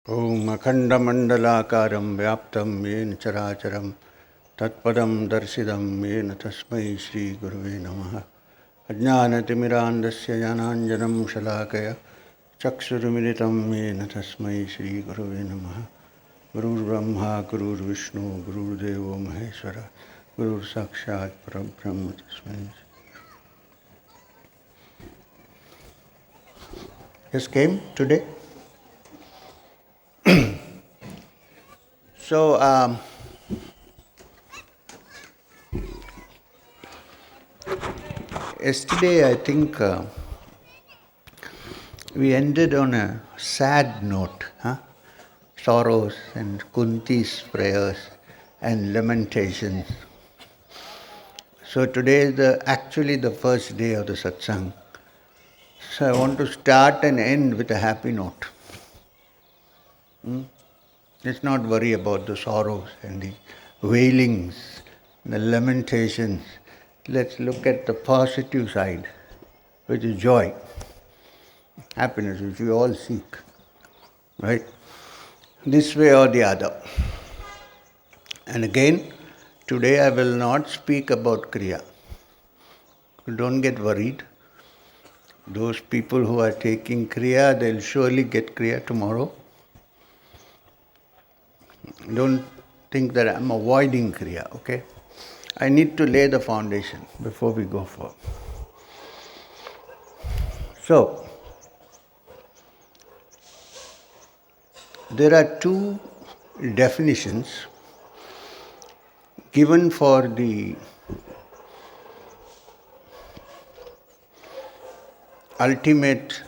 Om Akhandamandalakaram Vyaptam Yen Characharam Tatpadam Darsidam Yen Tasmai Shri Guruve Namaha Ajnanatimidandasya Jnananjanam Shalakaya Chakshurumilitam Yen Tasmai Shri Guruve Namaha Gurur Brahma Gurur Vishnu Gurur Devo Maheshwara Gurur Sakshat Parabrahma Tasmai. Just came today. So, yesterday I think we ended on a sad note, sorrows and Kunti's prayers and lamentations. So today is actually the first day of the satsang. So I want to start and end with a happy note. Let's not worry about the sorrows and the wailings, the lamentations. Let's look at the positive side, which is joy, happiness, which we all seek, right? This way or the other. And again, today I will not speak about Kriya. Don't get worried. Those people who are taking Kriya, they'll surely get Kriya tomorrow. Don't think that I'm avoiding Kriya, okay? I need to lay the foundation before we go forward. So, there are two definitions given for the ultimate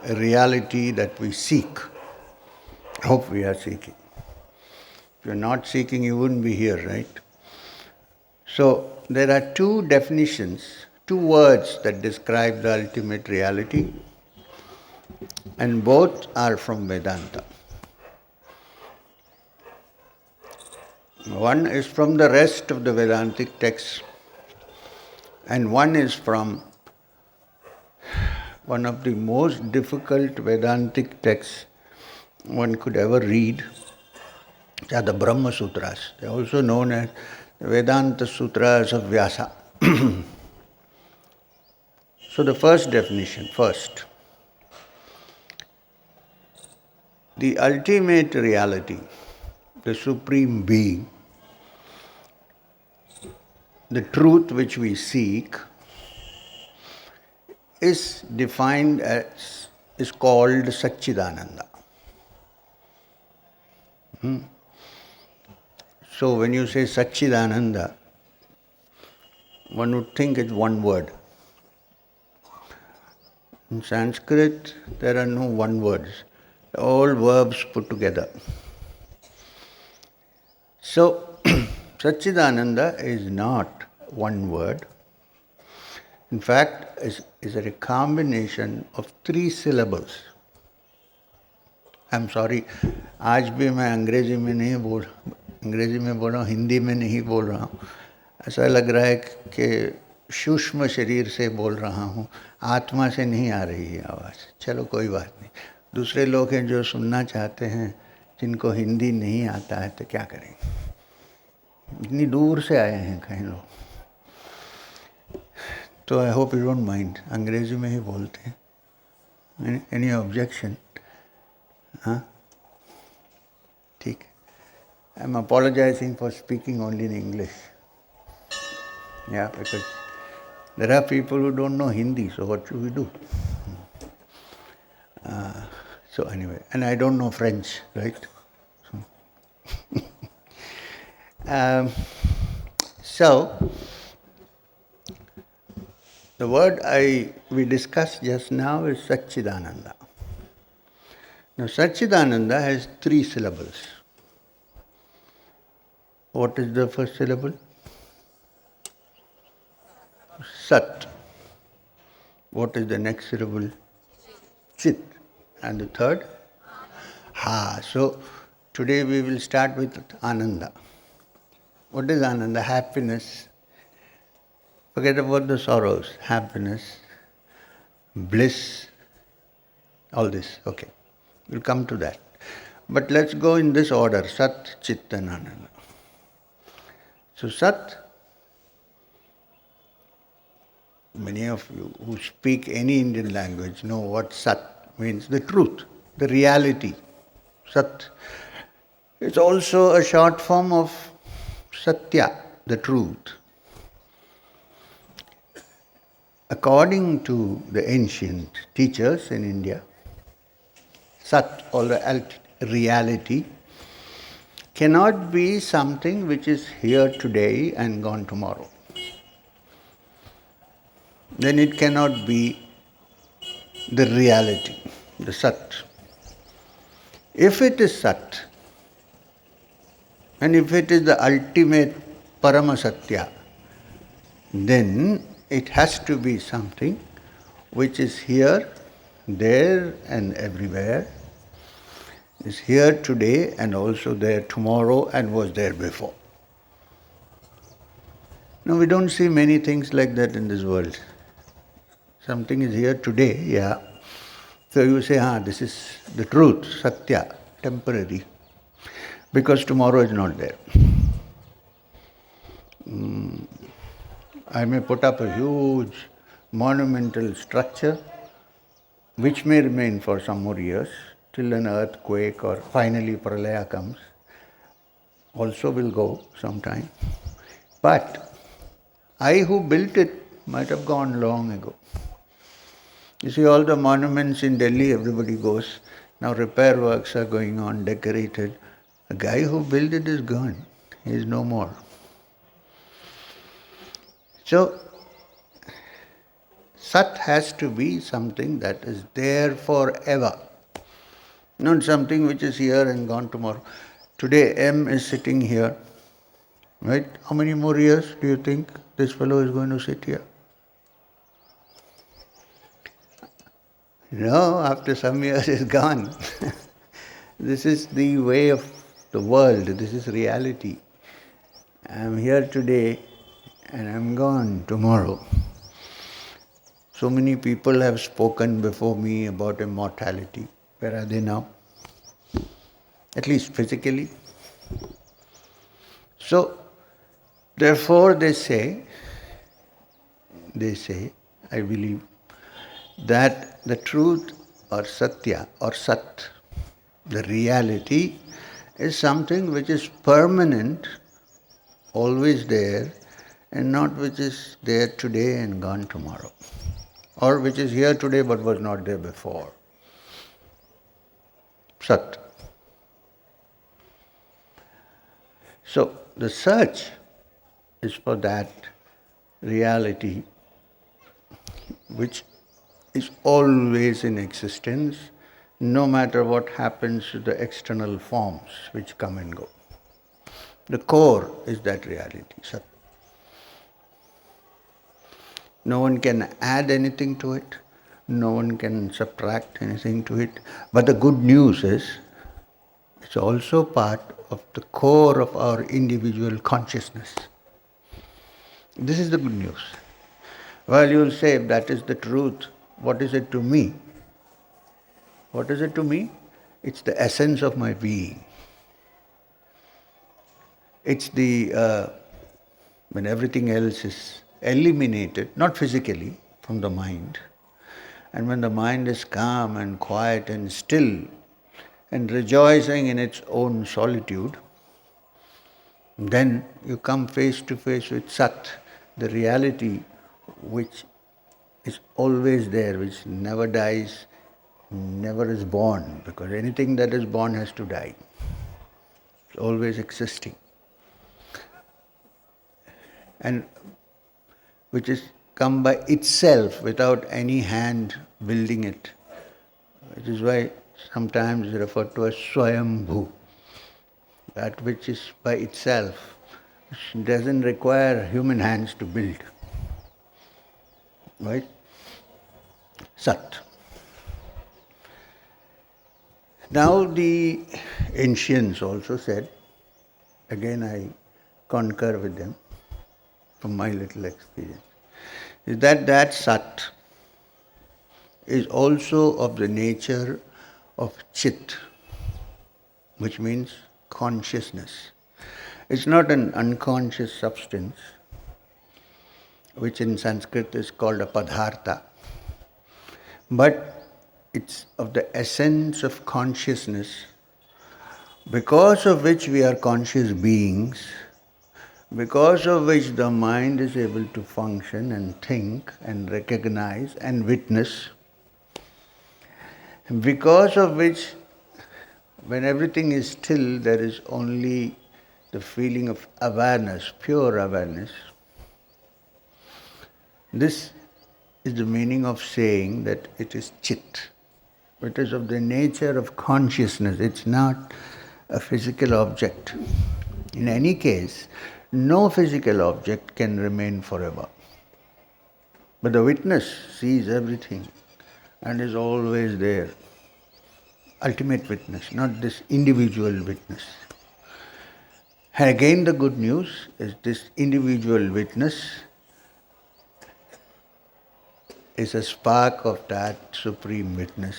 reality that we seek, hope we are seeking. If you're not seeking, you wouldn't be here, right? So, there are two definitions, two words that describe the ultimate reality, and both are from Vedanta. One is from the rest of the Vedantic texts, and one is from one of the most difficult Vedantic texts one could ever read. They are the Brahma Sutras. They are also known as the Vedanta Sutras of Vyasa. So the first definition, first. The ultimate reality, the Supreme Being, the truth which we seek, is defined as, is called Satchidananda. So when you say Satchidananda, one would think it's one word. In Sanskrit, there are no one words, all verbs put together. So, Satchidananda is not one word. In fact, is a combination of three syllables. I'm sorry, आज भी मैं अंग्रेजी में नहीं बोल रहा हूँ, हिंदी में नहीं बोल रहा हूँ. ऐसा लग रहा है कि सूक्ष्म शरीर से बोल रहा हूँ, आत्मा से नहीं आ रही है आवाज़. चलो कोई बात नहीं. दूसरे लोग हैं जो सुनना चाहते हैं, जिनको हिंदी नहीं आता है, तो क्या करेंगे? इतनी दूर से आए हैं कहीं लोग. तो I hope you don't mind, अंग्रेजी में ही बोलते हैं. Any objection? हाँ, ठीक है. I am apologising for speaking only in English. Yeah, because there are people who don't know Hindi, so what should we do? So anyway, and I don't know French, right? So the word we discussed just now is Satchidananda. Now Satchidananda has three syllables. What is the first syllable? Sat. What is the next syllable? Chit. And the third? Ha. So today we will start with Ananda. What is Ananda? Happiness. Forget about the sorrows. Happiness, bliss, all this. Okay. We'll come to that. But let's go in this order, Sat, Chit and Ananda. So Sat, many of you who speak any Indian language know what Sat means, the truth, the reality. Sat. It's also a short form of Satya, the truth. According to the ancient teachers in India, Sat or the reality cannot be something which is here today and gone tomorrow. Then it cannot be the reality, the Sat. If it is Sat, and if it is the ultimate Paramasatya, then it has to be something which is here, there and everywhere, is here today and also there tomorrow and was there before. Now we don't see many things like that in this world. Something is here today, yeah. So you say, this is the truth, Satya, temporary, because tomorrow is not there. I may put up a huge monumental structure which may remain for some more years till an earthquake or finally pralaya comes. Also will go sometime. But I who built it might have gone long ago. You see all the monuments in Delhi, everybody goes. Now repair works are going on, decorated. The guy who built it is gone. He is no more. So, Sat has to be something that is there forever. Not something which is here and gone tomorrow. Today M is sitting here. Right? How many more years do you think this fellow is going to sit here? No, after some years is gone. This is the way of the world. This is reality. I am here today and I am gone tomorrow. So many people have spoken before me about immortality. Where are they now? At least physically. So, therefore they say, I believe, that the truth or Satya or Sat, the reality, is something which is permanent, always there, and not which is there today and gone tomorrow. Or which is here today but was not there before. Sat. So, the search is for that reality which is always in existence, no matter what happens to the external forms which come and go. The core is that reality, Sat. No one can add anything to it, no one can subtract anything to it. But the good news is, it's also part of the core of our individual consciousness. This is the good news. Well, you will say, that is the truth. What is it to me? What is it to me? It's the essence of my being. It's when everything else is eliminated, not physically, from the mind, and when the mind is calm and quiet and still and rejoicing in its own solitude, then you come face to face with Sat, the reality which is always there, which never dies, never is born, because anything that is born has to die. It's always existing. And which is come by itself without any hand building it. Which is why sometimes referred to as Swayambhu. That which is by itself, which doesn't require human hands to build. Right? Sat. Now the ancients also said, again I concur with them from my little experience, is that Sat is also of the nature of Chit. which means consciousness. It's not an unconscious substance, which in Sanskrit is called a padhartha, but it's of the essence of consciousness, because of which we are conscious beings, because of which the mind is able to function and think and recognize and witness, because of which when everything is still, there is only the feeling of awareness, pure awareness. This is the meaning of saying that it is Chit. It is of the nature of consciousness. It's not a physical object. In any case, no physical object can remain forever. But the witness sees everything and is always there. Ultimate witness, not this individual witness. And again, the good news is this individual witness is a spark of that supreme witness,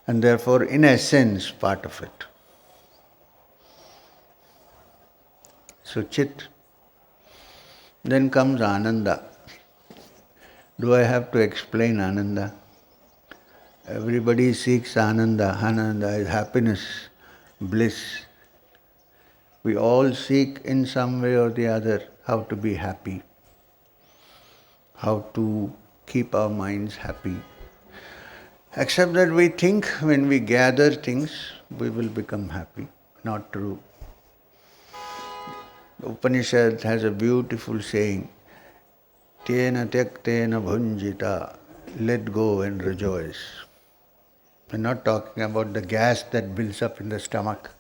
and therefore, in essence, part of it. So, Chit. Then comes Ananda. Do I have to explain Ananda? Everybody seeks Ananda. Ananda is happiness, bliss. We all seek in some way or the other how to be happy, how to keep our minds happy. Except that we think when we gather things, we will become happy. Not true. The Upanishad has a beautiful saying, Tena tyaktena bhunjita, let go and rejoice. We're not talking about the gas that builds up in the stomach.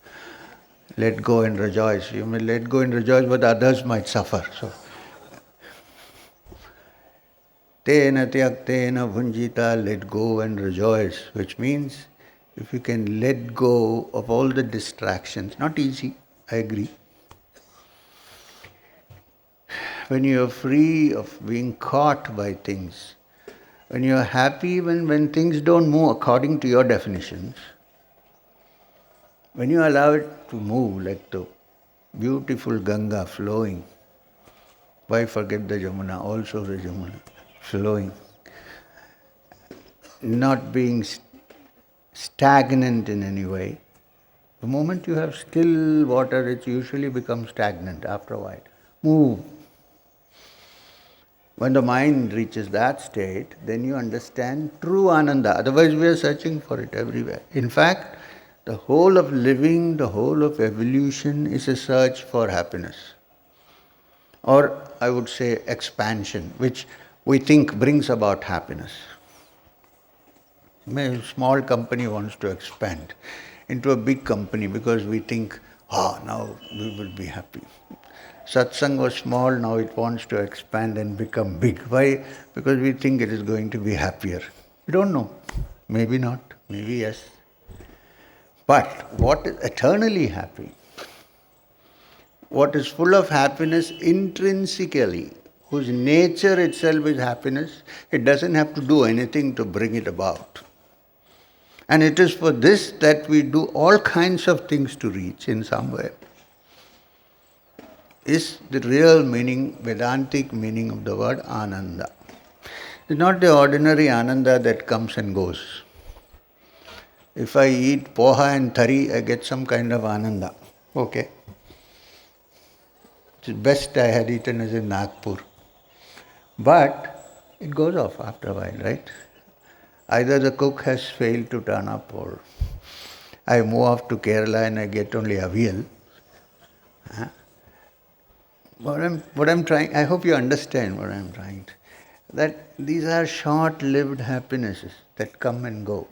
Let go and rejoice. You may let go and rejoice, but others might suffer. So, Tena tyaktena bhunjita, let go and rejoice, which means if you can let go of all the distractions, not easy, I agree. When you are free of being caught by things, when you are happy when things don't move according to your definitions, when you allow it to move like the beautiful Ganga flowing, why forget the Jamuna, also the Jamuna, flowing, not being stagnant in any way. The moment you have still water, it usually becomes stagnant after a while. Move. When the mind reaches that state, then you understand true Ananda. Otherwise we are searching for it everywhere. In fact, the whole of living, the whole of evolution is a search for happiness. Or I would say expansion, which we think brings about happiness. A small company wants to expand into a big company because we think, now we will be happy. Satsang was small, now it wants to expand and become big. Why? Because we think it is going to be happier. We don't know. Maybe not, maybe yes. But what is eternally happy, what is full of happiness intrinsically, whose nature itself is happiness, it doesn't have to do anything to bring it about. And it is for this that we do all kinds of things to reach in some way. Is the real meaning, Vedantic meaning of the word Ananda. It's not the ordinary Ananda that comes and goes. If I eat poha and thari, I get some kind of Ananda. Okay. The best I had eaten is in Nagpur. But it goes off after a while, right? Either the cook has failed to turn up, or I move off to Kerala and I get only avial. What I'm trying, I hope you understand what I'm trying to, that these are short-lived happinesses that come and go.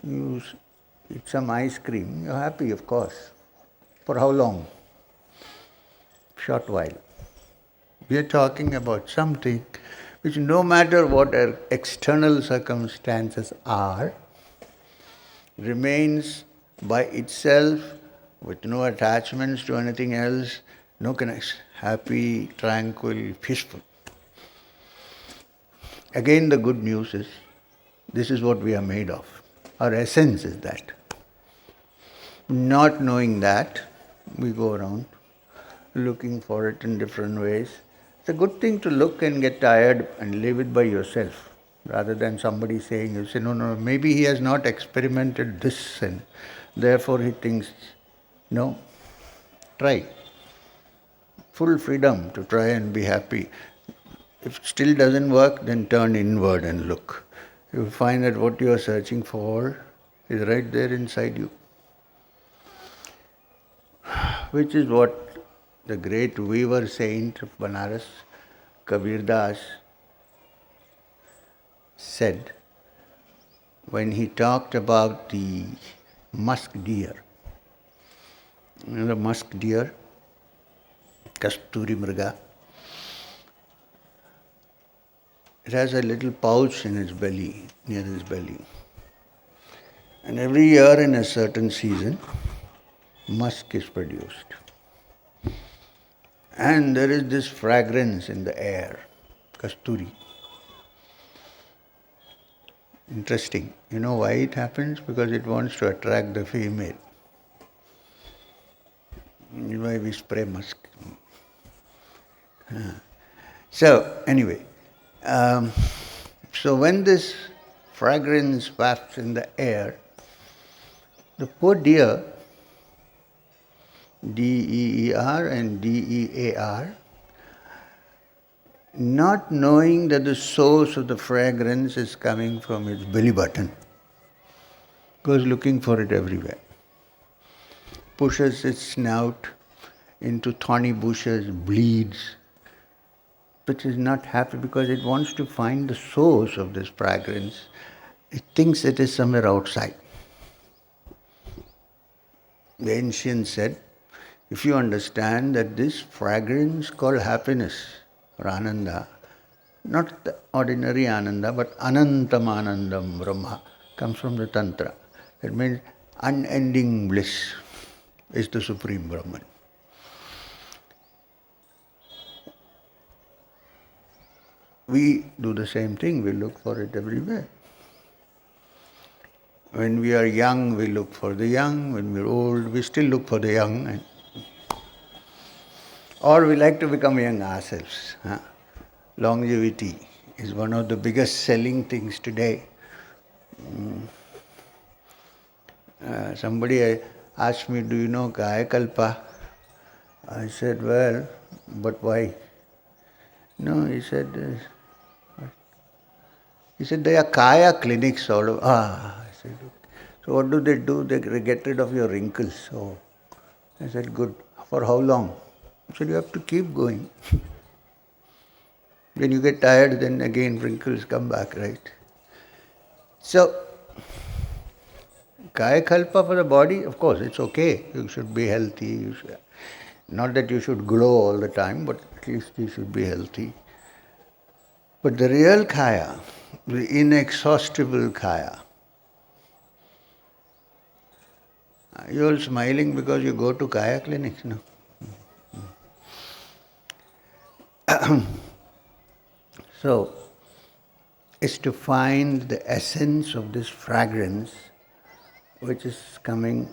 You eat some ice cream, you're happy, of course. For how long? Short while. We are talking about something which, no matter what our external circumstances are, remains by itself with no attachments to anything else, no connection, happy, tranquil, peaceful. Again, the good news is, this is what we are made of. Our essence is that. Not knowing that, we go around looking for it in different ways. It's a good thing to look and get tired and leave it by yourself, rather than somebody saying, you say, no, maybe he has not experimented this and therefore he thinks, no, try. Full freedom to try and be happy. If it still doesn't work, then turn inward and look. You'll find that what you are searching for is right there inside you. Which is what the great weaver saint of Banaras, Kabir Das, said when he talked about the musk deer. You know the musk deer, Kasthuri mriga. It has a little pouch in its belly, near its belly. And every year in a certain season, musk is produced. And there is this fragrance in the air, Kasthuri. Interesting. You know why it happens? Because it wants to attract the female. That's why we spray musk. So, anyway, so when this fragrance wafts in the air, the poor deer, D-E-E-R and D-E-A-R, not knowing that the source of the fragrance is coming from its belly button, goes looking for it everywhere. Pushes its snout into thorny bushes, bleeds, but is not happy because it wants to find the source of this fragrance. It thinks it is somewhere outside. The ancients said, if you understand that this fragrance called happiness or ananda, not the ordinary ananda, but anantam anandam brahma, comes from the tantra. That means unending bliss is the supreme Brahman. We do the same thing, we look for it everywhere. When we are young, we look for the young. When we are old, we still look for the young. Or we like to become young ourselves. Longevity is one of the biggest selling things today. Somebody asked me, do you know Kaya Kalpa? I said, well, but why? No, he said, there are Kaya clinics all over. I said, so what do? They get rid of your wrinkles. So I said, good. For how long? He said, you have to keep going. When you get tired, then again wrinkles come back, right? So, Kaya Kalpa for the body, of course, it's okay. You should be healthy. Not that you should glow all the time, but at least you should be healthy. But the real Kaya, the inexhaustible Kaya, you're all smiling because you go to Kaya clinics, no? So, is to find the essence of this fragrance which is coming,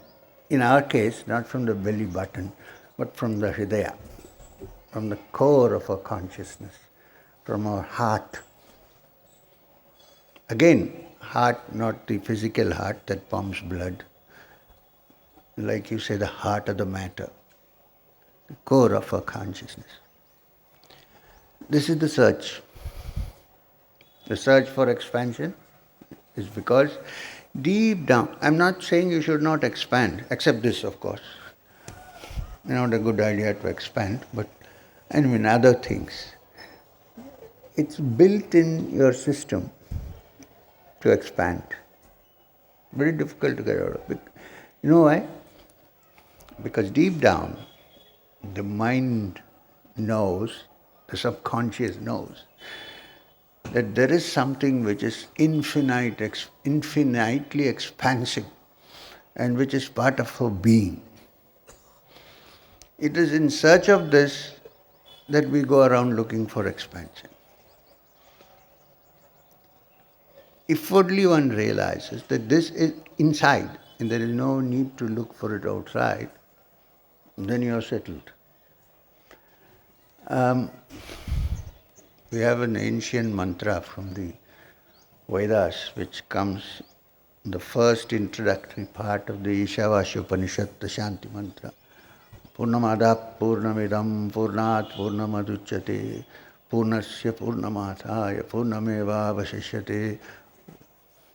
in our case, not from the belly button, but from the hridaya, from the core of our consciousness, from our heart. Again, heart, not the physical heart that pumps blood. Like you say, the heart of the matter, the core of our consciousness. This is the search. The search for expansion is because deep down, I'm not saying you should not expand, except this, of course. It's not a good idea to expand, but other things. It's built in your system to expand. Very difficult to get out of it. You know why? Because deep down, the mind knows, the subconscious knows, that there is something which is infinitely expansive and which is part of our being. It is in search of this that we go around looking for expansion. If only one realizes that this is inside, and there is no need to look for it outside, then you are settled. We have an ancient mantra from the Vedas which comes in the first introductory part of the Ishavasya Upanishad, the Shanti mantra. Poornamada poornamidam purnat purnamaduchyate purnasya purnamadaya purnameva vasishyate.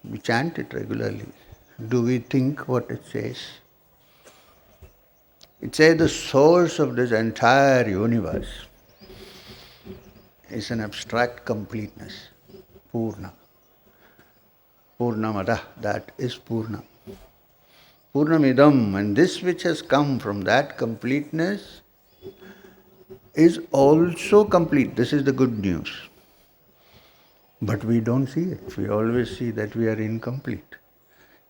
We chant it regularly. Do we think what it says? It says the source of this entire universe is an abstract completeness, Purna. Poornamada, that is Purna. Poornamidam, and this which has come from that completeness is also complete. This is the good news. But we don't see it. We always see that we are incomplete.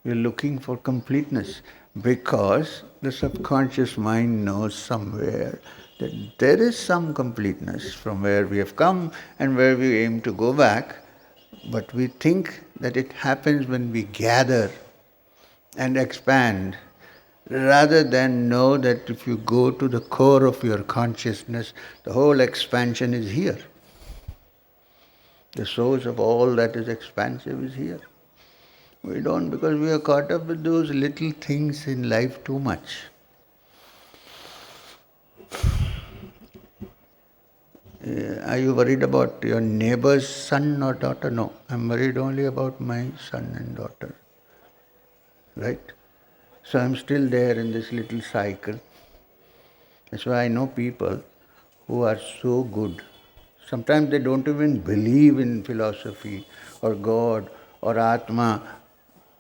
We are looking for completeness because the subconscious mind knows somewhere that there is some completeness from where we have come and where we aim to go back. But we think that it happens when we gather and expand, rather than know that if you go to the core of your consciousness, the whole expansion is here. The source of all that is expansive is here. We don't, because we are caught up with those little things in life too much. Are you worried about your neighbor's son or daughter? No, I'm worried only about my son and daughter. Right? So I'm still there in this little cycle. That's why I know people who are so good. Sometimes they don't even believe in philosophy or God or Atma,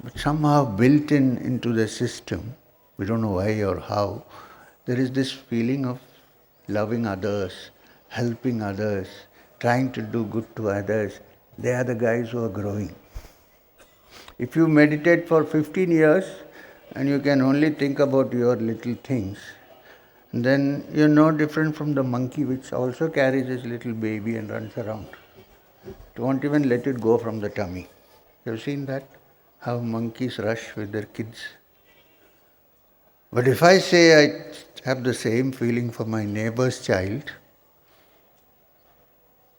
but somehow built into the system, we don't know why or how, there is this feeling of loving others, helping others, trying to do good to others. They are the guys who are growing. If you meditate for 15 years and you can only think about your little things, then you're no different from the monkey which also carries his little baby and runs around. It won't even let it go from the tummy. You've seen that? How monkeys rush with their kids. But if I say I have the same feeling for my neighbor's child,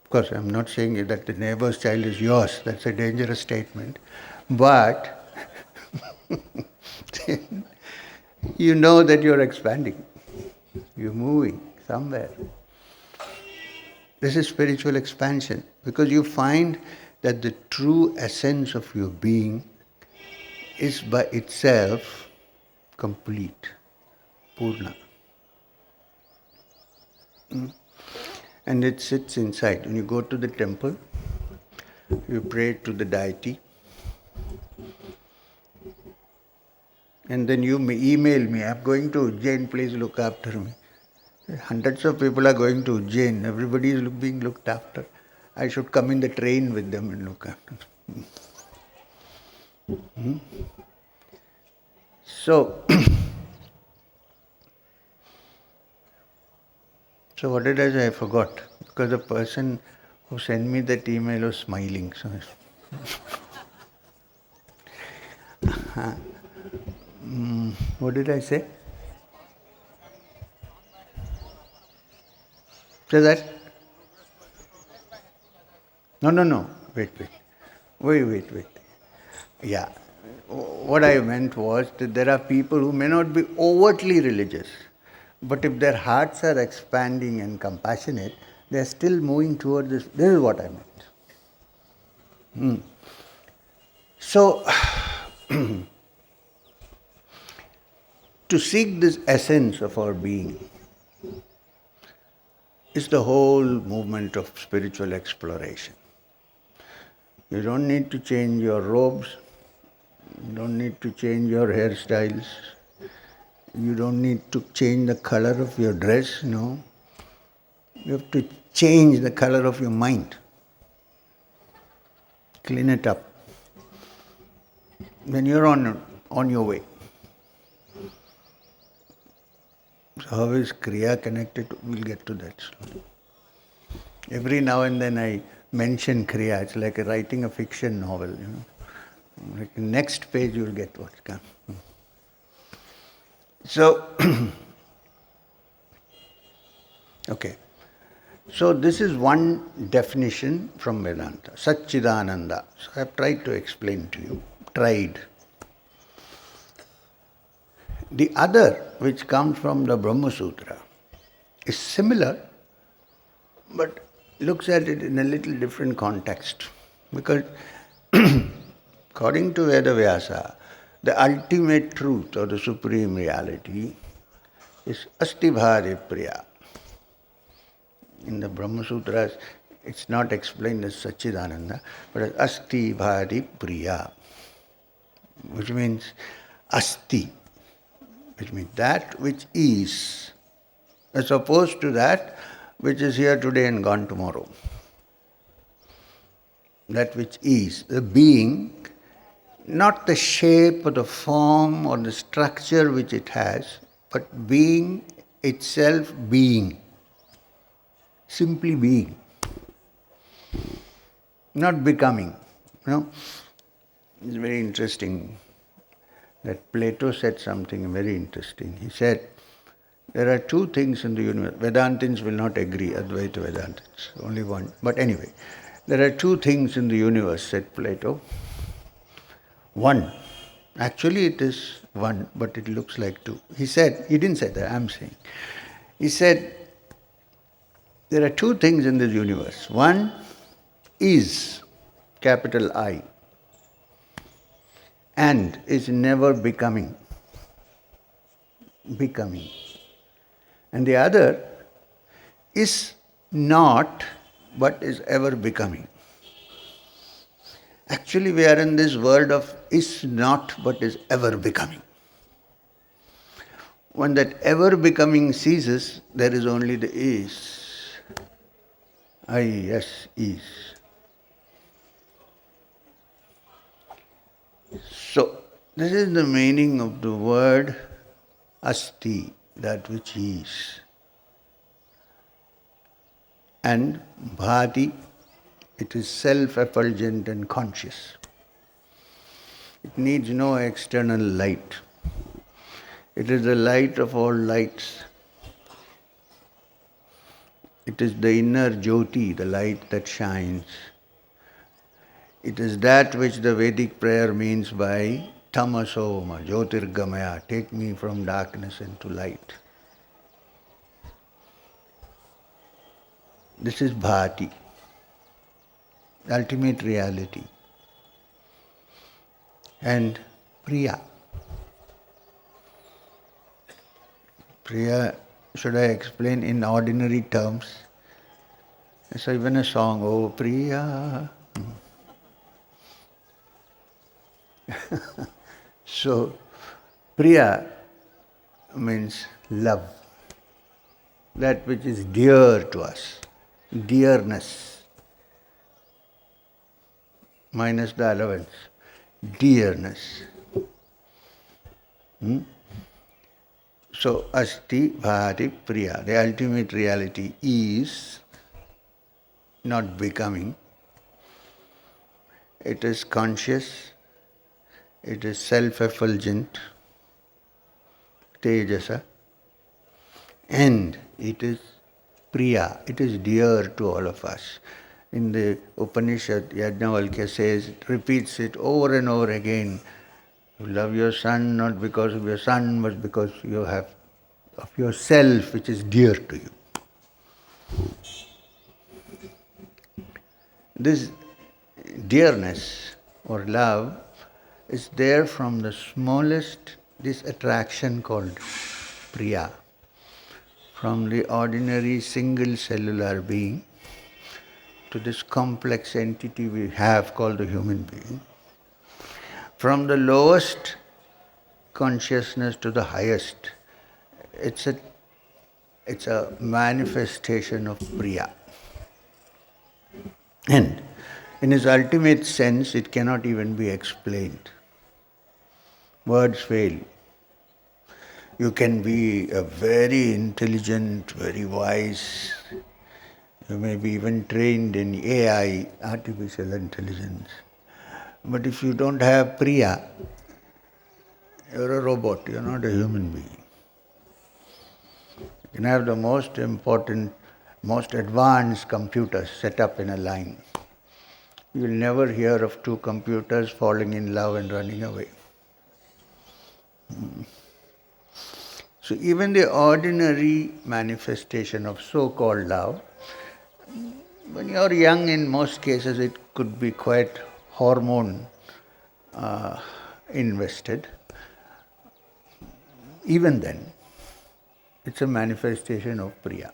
of course I'm not saying that the neighbor's child is yours, that's a dangerous statement, but you know that you're expanding, you're moving somewhere. This is spiritual expansion, because you find that the true essence of your being is by itself complete, Purna. And it sits inside. When you go to the temple, you pray to the deity, and then you may email me, I'm going to Ujjain, please look after me. Hundreds of people are going to Ujjain, everybody is being looked after. I should come in the train with them and look after them. So what did I say? I forgot. Because the person who sent me that email was smiling. So what did I say? Say that? No. Wait. Yeah. What I meant was that there are people who may not be overtly religious, but if their hearts are expanding and compassionate, they are still moving toward this. This is what I meant. So, to seek this essence of our being is the whole movement of spiritual exploration. You don't need to change your robes, you don't need to change your hairstyles, you don't need to change the color of your dress, no. You have to change the color of your mind. Clean it up. Then you're on your way. So how is Kriya connected to? We'll get to that slowly. Every now and then I mention Kriya. It's like writing a fiction novel, Like the next page you'll get what's come. So, okay. So this is one definition from Vedanta, Satchidananda. So I have tried to explain to you, tried. The other, which comes from the Brahma Sutra, is similar, but looks at it in a little different context. Because according to Vedavyasa, the ultimate truth or the supreme reality is Asthi-Bhati-Priya. In the Brahma Sutras, it's not explained as Satchidananda, but as Asthi-Bhati-Priya, which means Asti, which means that which is, as opposed to that which is here today and gone tomorrow. That which is, the being, not the shape or the form or the structure which it has, but being itself being. Simply being. Not becoming. It's very interesting that Plato said something very interesting. He said, there are two things in the universe. Vedantins will not agree, Advaita Vedantins, only one. But anyway, there are two things in the universe, said Plato. One. Actually it is one, but it looks like two. He said, he didn't say that, I'm saying. He said, there are two things in this universe. One is, capital I, and is never becoming. Becoming. And the other is not, but is ever becoming. Actually, we are in this world of is not, but is ever becoming. When that ever becoming ceases, there is only the is. I, yes, is. So, this is the meaning of the word asti, that which is. And bhati, it is self-effulgent and conscious. It needs no external light. It is the light of all lights. It is the inner jyothi, the light that shines. It is that which the Vedic prayer means by tamasoma, jyotirgamaya, take me from darkness into light. This is bhati, ultimate reality. And priya. Priya, should I explain in ordinary terms? So even a song, oh Priya. So, Priya means love, that which is dear to us, dearness, minus the allowance, dearness. So, Asthi-Bhati-Priya, the ultimate reality is not becoming, it is conscious, it is self-effulgent, tejasa, and it is priya, it is dear to all of us. In the Upanishad, Yajnavalkya says, repeats it over and over again. You love your son not because of your son, but because you have of yourself, which is dear to you. This dearness or love is there from the smallest, this attraction called priya, from the ordinary single cellular being to this complex entity we have called the human being, from the lowest consciousness to the highest. It's a manifestation of priya. And in its ultimate sense, it cannot even be explained. Words fail. You can be a very intelligent, very wise. You may be even trained in AI, artificial intelligence. But if you don't have priya, you're a robot, you're not a human being. You can have the most important, most advanced computers set up in a line. You will never hear of two computers falling in love and running away. So even the ordinary manifestation of so-called love, when you are young, in most cases it could be quite hormone invested. Even then, it's a manifestation of Priya,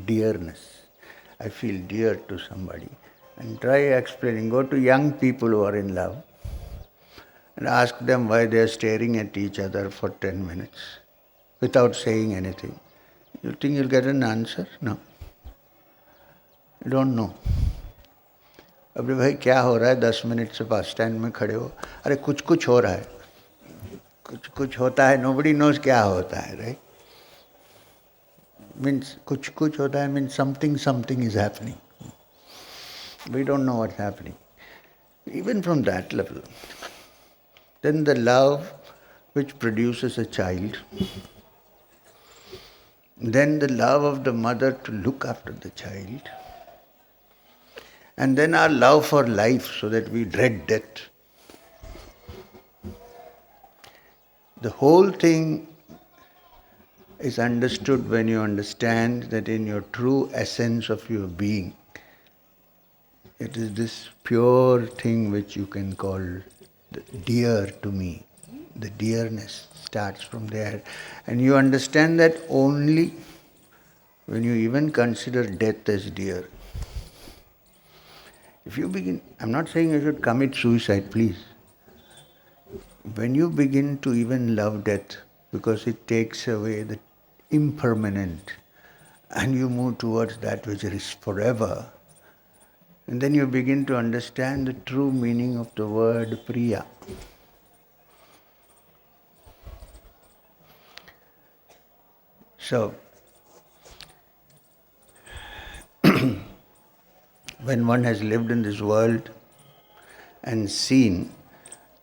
dearness. I feel dear to somebody. And try explaining. Go to young people who are in love and ask them why they are staring at each other for 10 minutes without saying anything. You think you'll get an answer? No. You don't know. अबे भाई क्या हो रहा है 10 minute से bus stand में खड़े हो अरे कुछ कुछ हो रहा है कुछ कुछ होता है nobody knows क्या होता है right means कुछ कुछ होता है means something is happening we don't know what's happening even from that level then the love which produces a child then the love of the mother to look after the child and then our love for life so that we dread death. The whole thing is understood when you understand that in your true essence of your being, it is this pure thing which you can call dear to me. The dearness starts from there. And you understand that only when you even consider death as dear. If you begin, I'm not saying you should commit suicide, please. When you begin to even love death, because it takes away the impermanent, and you move towards that which is forever, and then you begin to understand the true meaning of the word Priya. So, when one has lived in this world and seen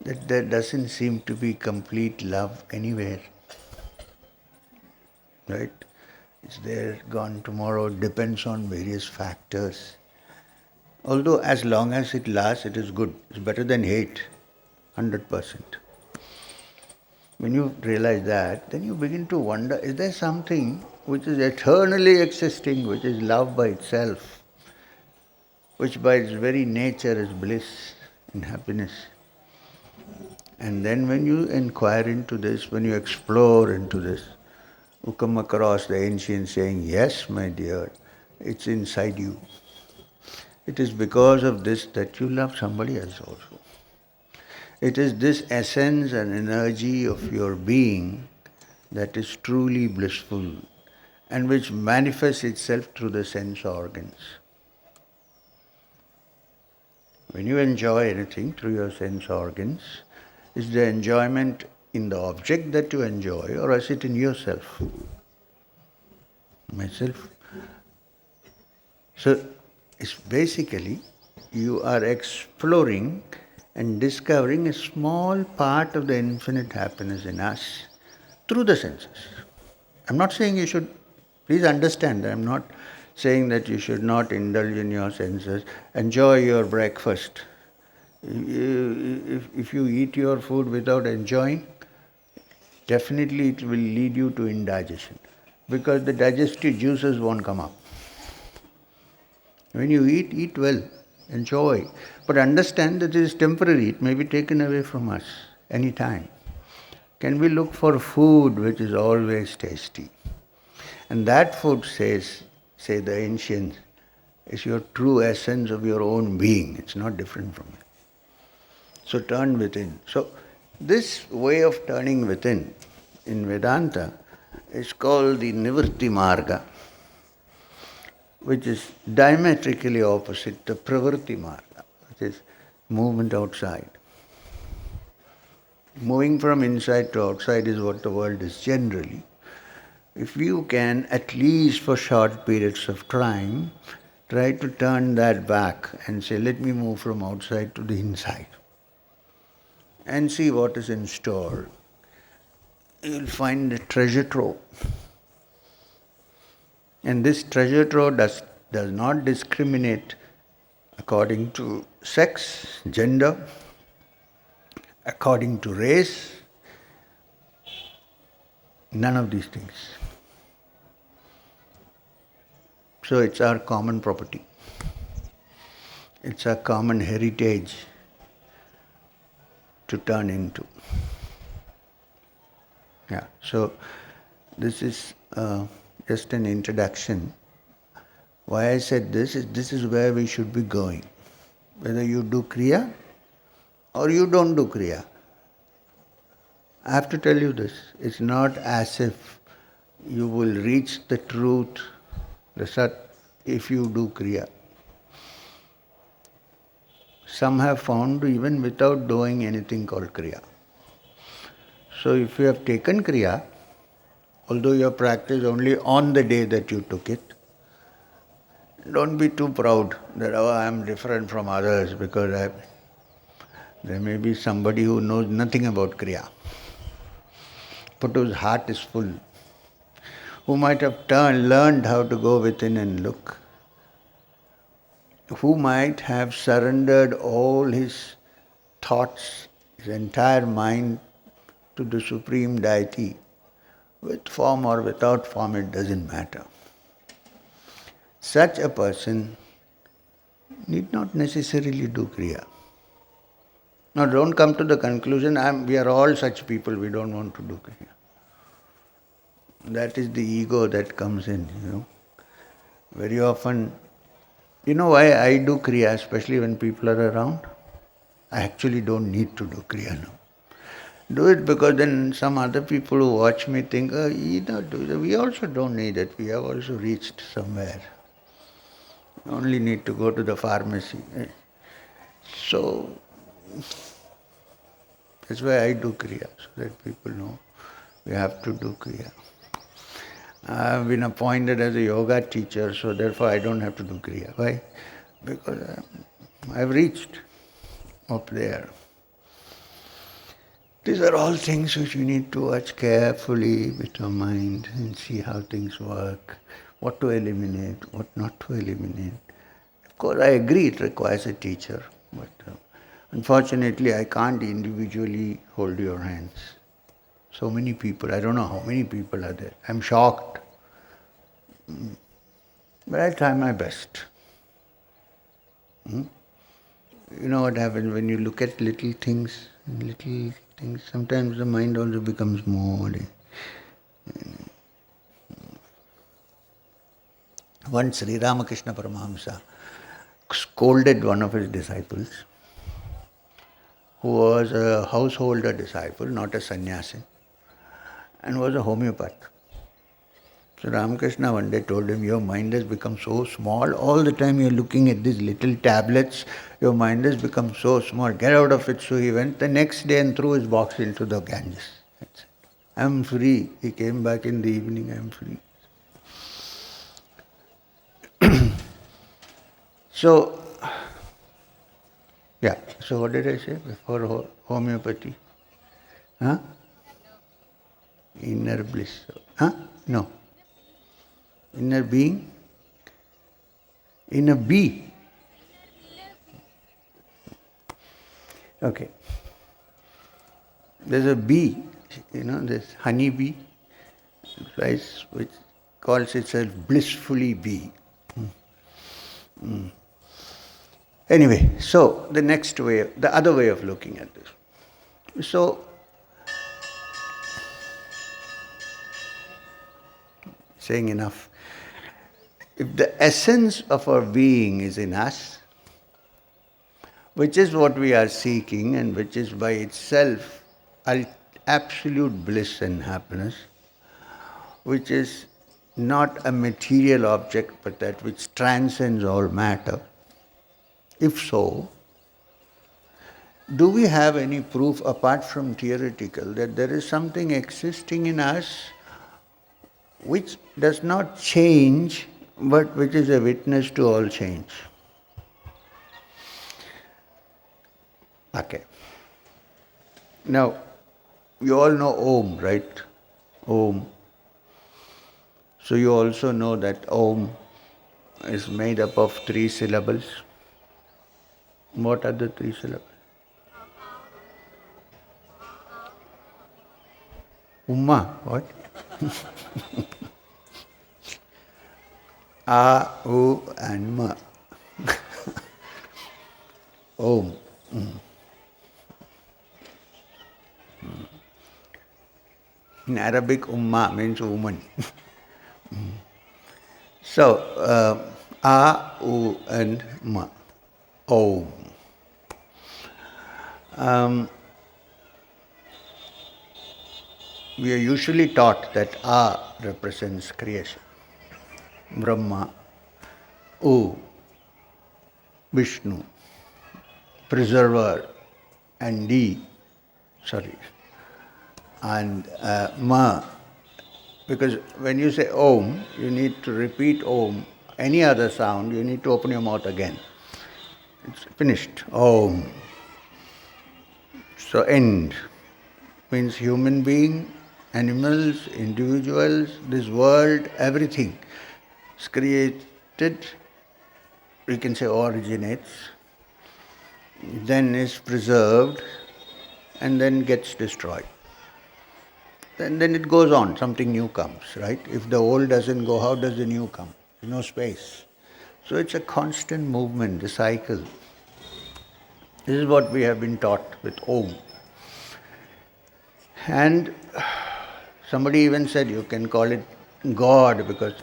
that there doesn't seem to be complete love anywhere, right? It's there, gone tomorrow, depends on various factors. Although as long as it lasts, it is good. It's better than hate, 100%. When you realize that, then you begin to wonder, is there something which is eternally existing, which is love by itself, which by its very nature is bliss and happiness? And then when you inquire into this, when you explore into this, you come across the ancient saying, yes, my dear, it's inside you. It is because of this that you love somebody else also. It is this essence and energy of your being that is truly blissful and which manifests itself through the sense organs. When you enjoy anything through your sense organs, is the enjoyment in the object that you enjoy or is it in yourself? Myself. So, it's basically you are exploring and discovering a small part of the infinite happiness in us through the senses. I'm not saying you should, please understand, I'm not saying that you should not indulge in your senses. Enjoy your breakfast. If you eat your food without enjoying, definitely it will lead you to indigestion because the digestive juices won't come up. When you eat well, enjoy. But understand that it is temporary, it may be taken away from us any time. Can we look for food which is always tasty? And that food says, say the ancients, is your true essence of your own being. It's not different from it. So turn within. So this way of turning within in Vedanta is called the Nivritti marga, which is diametrically opposite the Pravritti marga, which is movement outside. Moving from inside to outside is what the world is generally. If you can, at least for short periods of time, try to turn that back and say, let me move from outside to the inside and see what is in store. You'll find a treasure trove. And this treasure trove does not discriminate according to sex, gender, according to race, none of these things. So it's our common property. It's our common heritage to turn into. Yeah, so this is just an introduction. Why I said this is where we should be going. Whether you do Kriya or you don't do Kriya. I have to tell you this, it's not as if you will reach the truth, the Sat, if you do Kriya. Some have found even without doing anything called Kriya. So if you have taken Kriya, although you have practiced only on the day that you took it, don't be too proud that, I am different from others because there may be somebody who knows nothing about Kriya, but whose heart is full, who might have learned how to go within and look, who might have surrendered all his thoughts, his entire mind to the Supreme Deity. With form or without form, it doesn't matter. Such a person need not necessarily do Kriya. Now don't come to the conclusion, we are all such people, we don't want to do Kriya. That is the ego that comes in, Very often, you know why I do Kriya, especially when people are around? I actually don't need to do Kriya now. Do it because then some other people who watch me think, we also don't need it, we have also reached somewhere. We only need to go to the pharmacy. So, that's why I do Kriya, so that people know we have to do Kriya. I have been appointed as a yoga teacher, so therefore I don't have to do Kriya. Why? Because I have reached up there. These are all things which we need to watch carefully with our mind and see how things work, what to eliminate, what not to eliminate. Of course, I agree it requires a teacher, but unfortunately I can't individually hold your hands. So many people, I don't know how many people are there. I'm shocked. But I try my best. You know what happens when you look at little things, sometimes the mind also becomes more. Once Sri Ramakrishna Paramahamsa scolded one of his disciples, who was a householder disciple, not a sannyasi, and was a homeopath. So Ramakrishna one day told him, your mind has become so small, all the time you're looking at these little tablets, your mind has become so small, get out of it. So he went the next day and threw his box into the Ganges. I'm free. He came back in the evening, I'm free. So what did I say before homeopathy? Inner bliss. No. Inner being? Inner bee. Okay. There's a bee, this honey bee, which calls itself blissfully bee. Anyway, so the other way of looking at this. So, saying enough. If the essence of our being is in us, which is what we are seeking and which is by itself absolute bliss and happiness, which is not a material object but that which transcends all matter, if so, do we have any proof apart from theoretical that there is something existing in us which does not change but which is a witness to all change? Okay. Now, you all know Om, right? Om. So you also know that Om is made up of 3 syllables. What are the 3 syllables? Umma, what? A, U and Ma. Om. In Arabic, Umma means woman. So, A, U and Ma. Om. We are usually taught that A represents creation. Brahma, U, Vishnu, preserver, and and Ma. Because when you say Om, you need to repeat Om. Any other sound, you need to open your mouth again. It's finished. Om. So end means human being, animals, individuals, this world, everything is created, we can say originates, then is preserved, and then gets destroyed. Then it goes on, something new comes, right? If the old doesn't go, how does the new come? There's no space. So it's a constant movement, the cycle. This is what we have been taught with Om. And somebody even said you can call it God because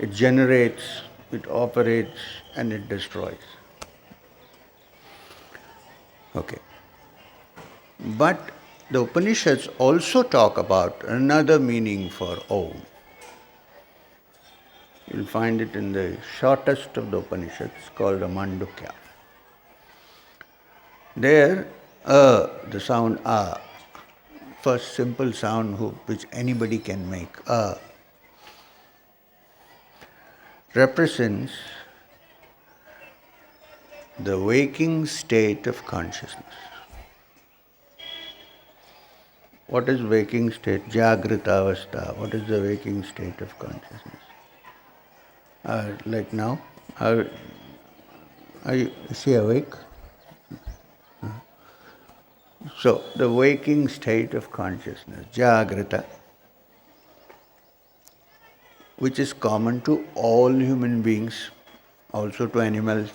it generates, it operates, and it destroys. Okay. But the Upanishads also talk about another meaning for Om. You'll find it in the shortest of the Upanishads called the Mandukya. There, the sound A, first simple sound which anybody can make, represents the waking state of consciousness. What is waking state? Jagrita avastha. What is the waking state of consciousness? Like now, is he awake? So, the waking state of consciousness, Jagrita, which is common to all human beings, also to animals.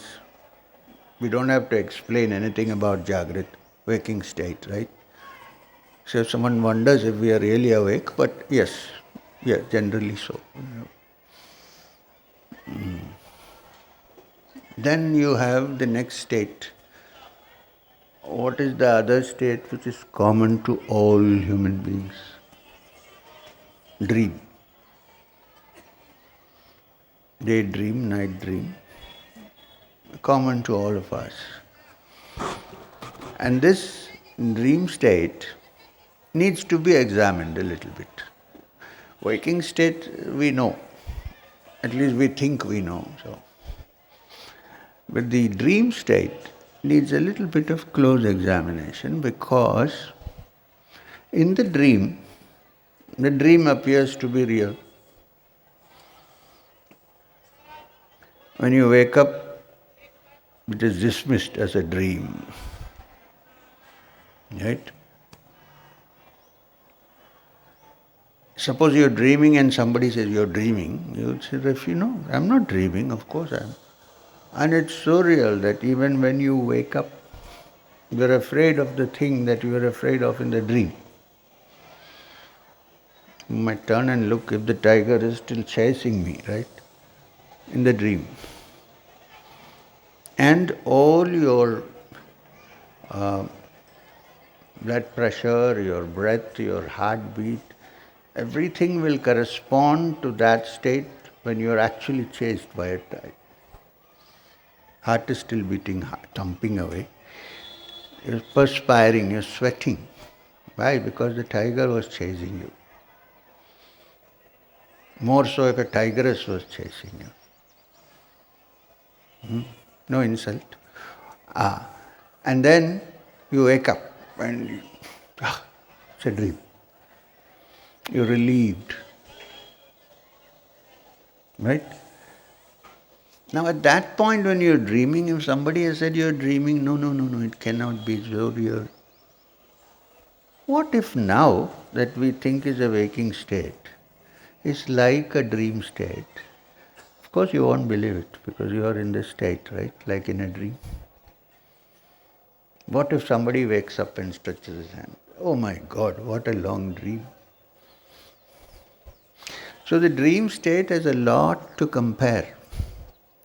We don't have to explain anything about Jagrit, waking state, right? So if someone wonders if we are really awake, but yes, generally so. Then you have the next state. What is the other state which is common to all human beings? Dream. Daydream, night dream. Common to all of us. And this dream state needs to be examined a little bit. Waking state we know. At least we think we know. So, but the dream state needs a little bit of close examination because in the dream appears to be real. When you wake up, it is dismissed as a dream. Right? Suppose you're dreaming and somebody says you're dreaming, you would say, if you know, I'm not dreaming, of course I'm. And it's so real that even when you wake up, you're afraid of the thing that you were afraid of in the dream. You might turn and look if the tiger is still chasing me, right? In the dream. And all your blood pressure, your breath, your heartbeat, everything will correspond to that state when you are actually chased by a tiger. Heart is still beating, thumping away. You're perspiring, you're sweating. Why? Because the tiger was chasing you. More so if a tigress was chasing you. No insult. And then you wake up and it's a dream. You're relieved. Right? Now at that point when you're dreaming, if somebody has said you're dreaming, no, it cannot be so real. What if now that we think is a waking state is like a dream state? Of course you won't believe it because you are in this state, right? Like in a dream. What if somebody wakes up and stretches his hand? Oh my God, what a long dream. So the dream state has a lot to compare,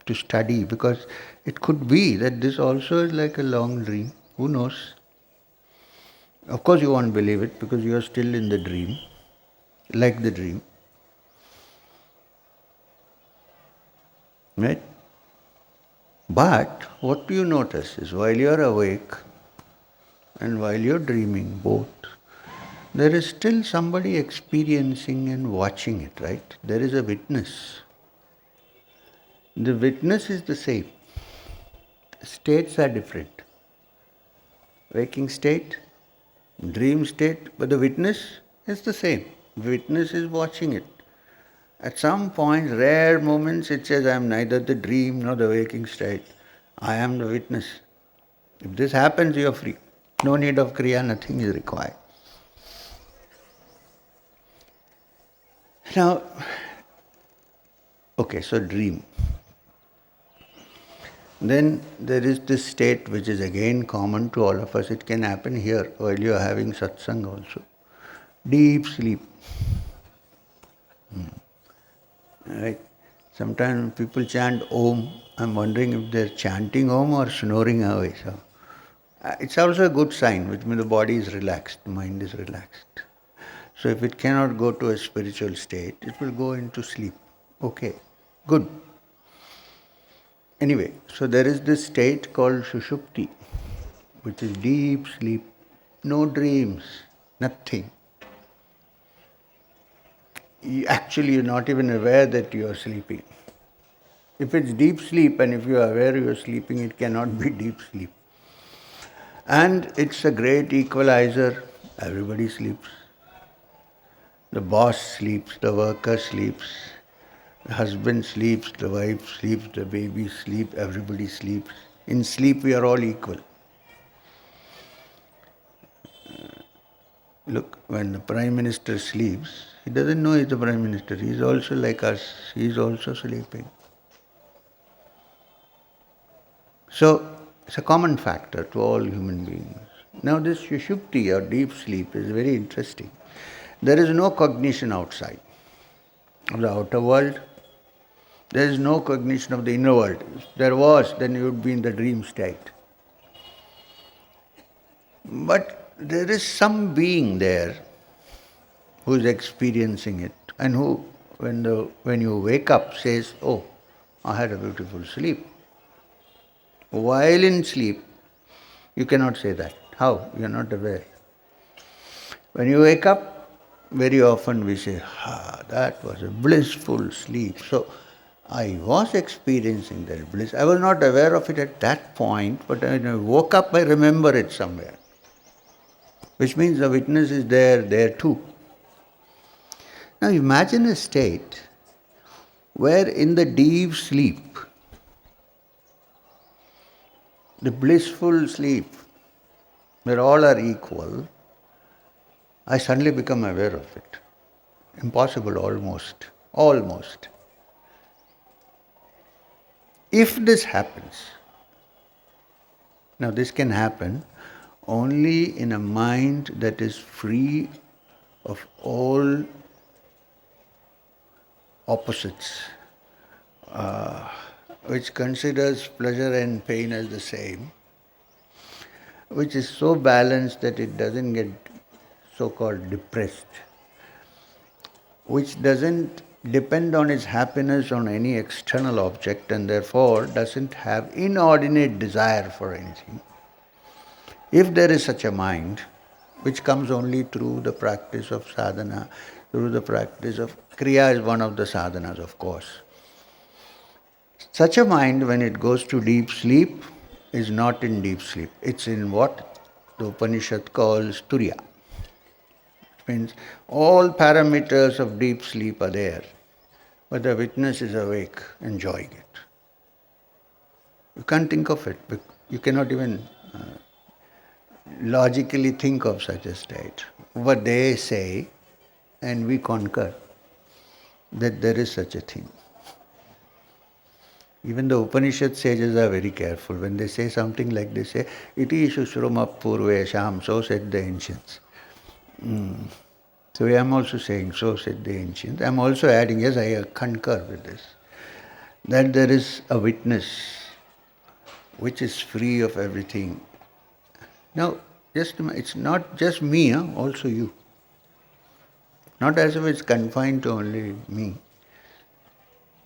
to study, because it could be that this also is like a long dream. Who knows? Of course you won't believe it because you are still in the dream, like the dream. Right? But what you notice is while you are awake and while you are dreaming, both, there is still somebody experiencing and watching it, right? There is a witness. The witness is the same. States are different. Waking state, dream state, but the witness is the same. The witness is watching it. At some point, rare moments, it says, I am neither the dream nor the waking state. I am the witness. If this happens, you are free. No need of Kriya, nothing is required. Now, okay, so dream. Then there is this state which is again common to all of us. It can happen here while you are having satsang also. Deep sleep. Right? Sometimes people chant Om. I'm wondering if they're chanting Om or snoring away. So, it's also a good sign, which means the body is relaxed, the mind is relaxed. So if it cannot go to a spiritual state, it will go into sleep. Okay, good. Anyway, so there is this state called Sushupti, which is deep sleep, no dreams, nothing. Actually, you're not even aware that you are sleeping. If it's deep sleep and if you are aware you are sleeping, it cannot be deep sleep. And it's a great equalizer. Everybody sleeps. The boss sleeps, the worker sleeps, the husband sleeps, the wife sleeps, the baby sleeps, everybody sleeps. In sleep we are all equal. Look, when the Prime Minister sleeps, he doesn't know he's the Prime Minister. He is also like us. He is also sleeping. So, it's a common factor to all human beings. Now this Sushupti or deep sleep is very interesting. There is no cognition outside of the outer world. There is no cognition of the inner world. If there was, then you would be in the dream state. But there is some being there who is experiencing it and who, when you wake up, says, oh, I had a beautiful sleep. While in sleep, you cannot say that. How? You are not aware. When you wake up, very often we say, that was a blissful sleep. So, I was experiencing that bliss. I was not aware of it at that point, but when I woke up, I remember it somewhere. Which means the witness is there too. Now imagine a state where in the deep sleep, the blissful sleep, where all are equal, I suddenly become aware of it. Impossible almost. Almost. If this happens, now this can happen only in a mind that is free of all opposites, which considers pleasure and pain as the same, which is so balanced that it doesn't get so-called depressed, which doesn't depend on its happiness on any external object and therefore doesn't have inordinate desire for anything. If there is such a mind, which comes only through the practice of sadhana, through the practice of Kriya is one of the sadhanas, of course. Such a mind, when it goes to deep sleep, is not in deep sleep. It's in what the Upanishad calls Turiya. It means all parameters of deep sleep are there. but the witness is awake, enjoying it. You can't think of it. You cannot even logically think of such a state. What they say, and we concur that there is such a thing. Even the Upanishad sages are very careful. When they say something like they say, iti shushruма purvesham, so said the ancients. So I am also saying, so said the ancients. I am also adding, yes, I concur with this, that there is a witness which is free of everything. Now, it's not just me, also you. Not as if it's confined to only me.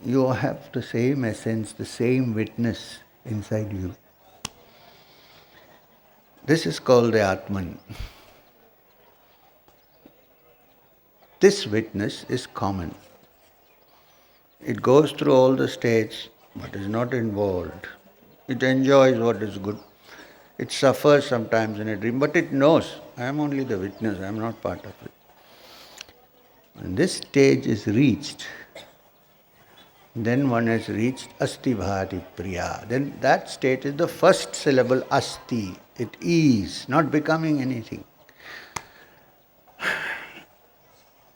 You have the same essence, the same witness inside you. This is called the Atman. This witness is common. It goes through all the states, but is not involved. It enjoys what is good. It suffers sometimes in a dream, but it knows, I am only the witness, I am not part of it. When this stage is reached, then one has reached Asthi-Bhati-Priya. Then that state is the first syllable, Asti. It is, not becoming anything.